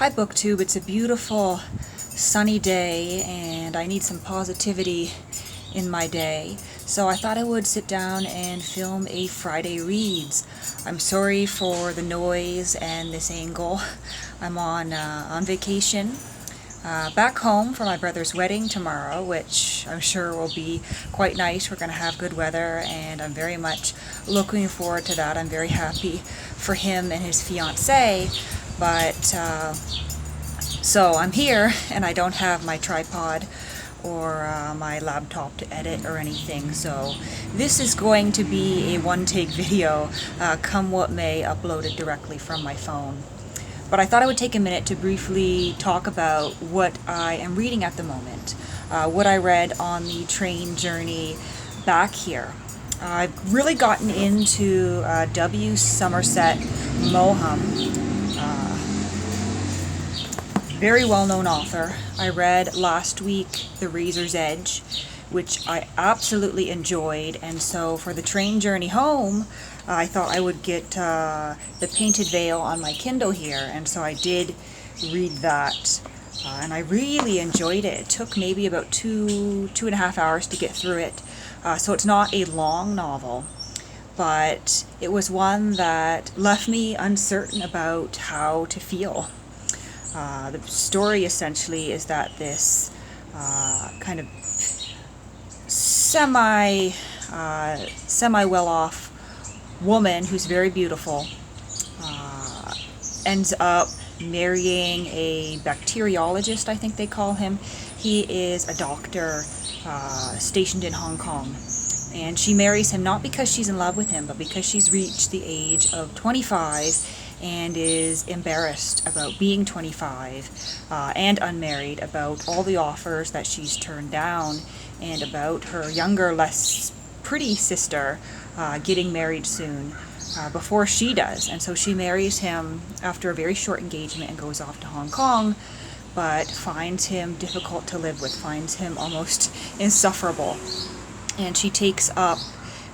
Hi BookTube, it's a beautiful sunny day and I need some positivity in my day. So I thought I would sit down and film a Friday Reads. I'm sorry for the noise and this angle. I'm on vacation back home for my brother's wedding tomorrow, which I'm sure will be quite nice. We're going to have good weather and I'm very much looking forward to that. I'm very happy for him and his fiancée. But so I'm here and I don't have my tripod or my laptop to edit or anything, so this is going to be a one-take video, come what may, uploaded directly from my phone. But I thought I would take a minute to briefly talk about what I am reading at the moment, what I read on the train journey back here. I've really gotten into W. Somerset Maugham, very well-known author. I read last week The Razor's Edge, which I absolutely enjoyed, and so for the train journey home, I thought I would get The Painted Veil on my Kindle here, and so I did read that, and I really enjoyed it. It took maybe about two and a half hours to get through it, so it's not a long novel, but it was one that left me uncertain about how to feel. The story essentially is that this kind of semi well-off woman who's very beautiful ends up marrying a bacteriologist, I think they call him. He is a doctor stationed in Hong Kong. And she marries him not because she's in love with him, but because she's reached the age of 25 and is embarrassed about being 25 and unmarried, about all the offers that she's turned down, and about her younger, less pretty sister getting married soon before she does. And so she marries him after a very short engagement and goes off to Hong Kong, but finds him difficult to live with, finds him almost insufferable. And she takes up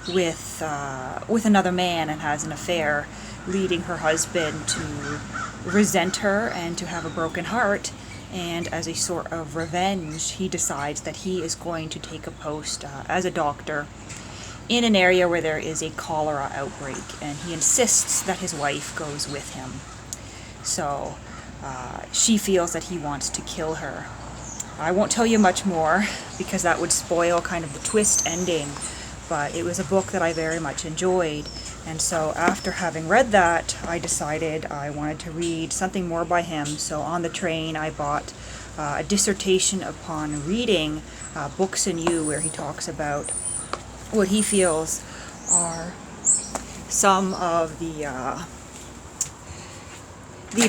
with another man and has an affair, leading her husband to resent her and to have a broken heart. And as a sort of revenge, he decides that he is going to take a post as a doctor in an area where there is a cholera outbreak, and he insists that his wife goes with him. So she feels that he wants to kill her. I won't tell you much more because that would spoil kind of the twist ending, but it was a book that I very much enjoyed, and so after having read that, I decided I wanted to read something more by him. So on the train I bought a dissertation upon reading, Books and You, where he talks about what he feels are some of the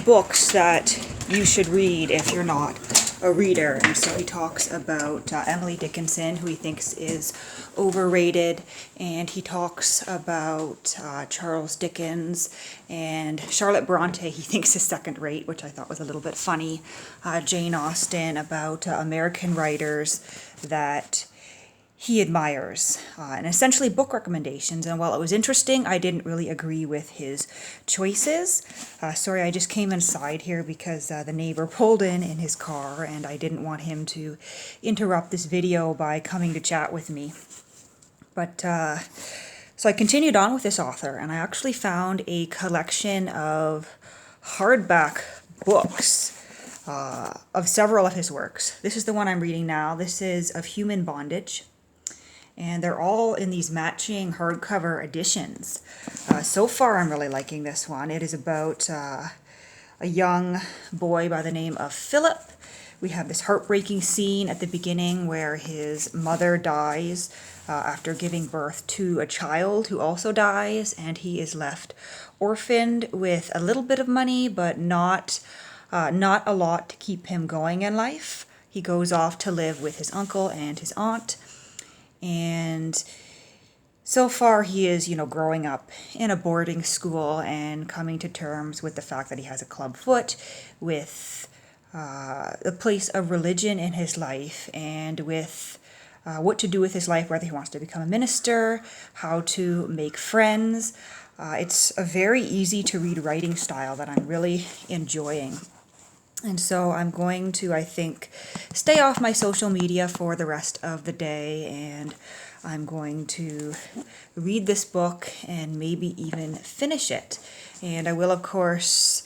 books that you should read if you're not a reader. And so he talks about Emily Dickinson, who he thinks is overrated, and he talks about Charles Dickens and Charlotte Bronte he thinks is second rate, which I thought was a little bit funny. Jane Austen, about American writers that he admires, and essentially book recommendations. And while it was interesting, I didn't really agree with his choices. Sorry, I just came inside here because the neighbor pulled in his car and I didn't want him to interrupt this video by coming to chat with me. But so I continued on with this author, and I actually found a collection of hardback books of several of his works. This is the one I'm reading now. This is Of Human Bondage. And they're all in these matching hardcover editions. So far, I'm really liking this one. It is about a young boy by the name of Philip. We have this heartbreaking scene at the beginning where his mother dies after giving birth to a child who also dies, and he is left orphaned with a little bit of money, but not a lot to keep him going in life. He goes off to live with his uncle and his aunt. And so far he is, growing up in a boarding school and coming to terms with the fact that he has a club foot, with the place of religion in his life, and with what to do with his life, whether he wants to become a minister, how to make friends. It's a very easy to read writing style that I'm really enjoying. And so I'm going to, I think, stay off my social media for the rest of the day, and I'm going to read this book and maybe even finish it. And I will, of course,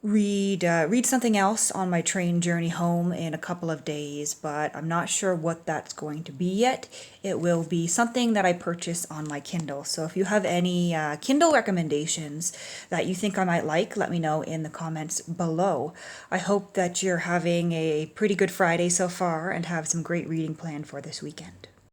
read something else on my train journey home in a couple of days, but I'm not sure what that's going to be yet. It will be something that I purchase on my Kindle. So if you have any Kindle recommendations that you think I might like, let me know in the comments below. I hope that you're having a pretty good Friday so far and have some great reading planned for this weekend.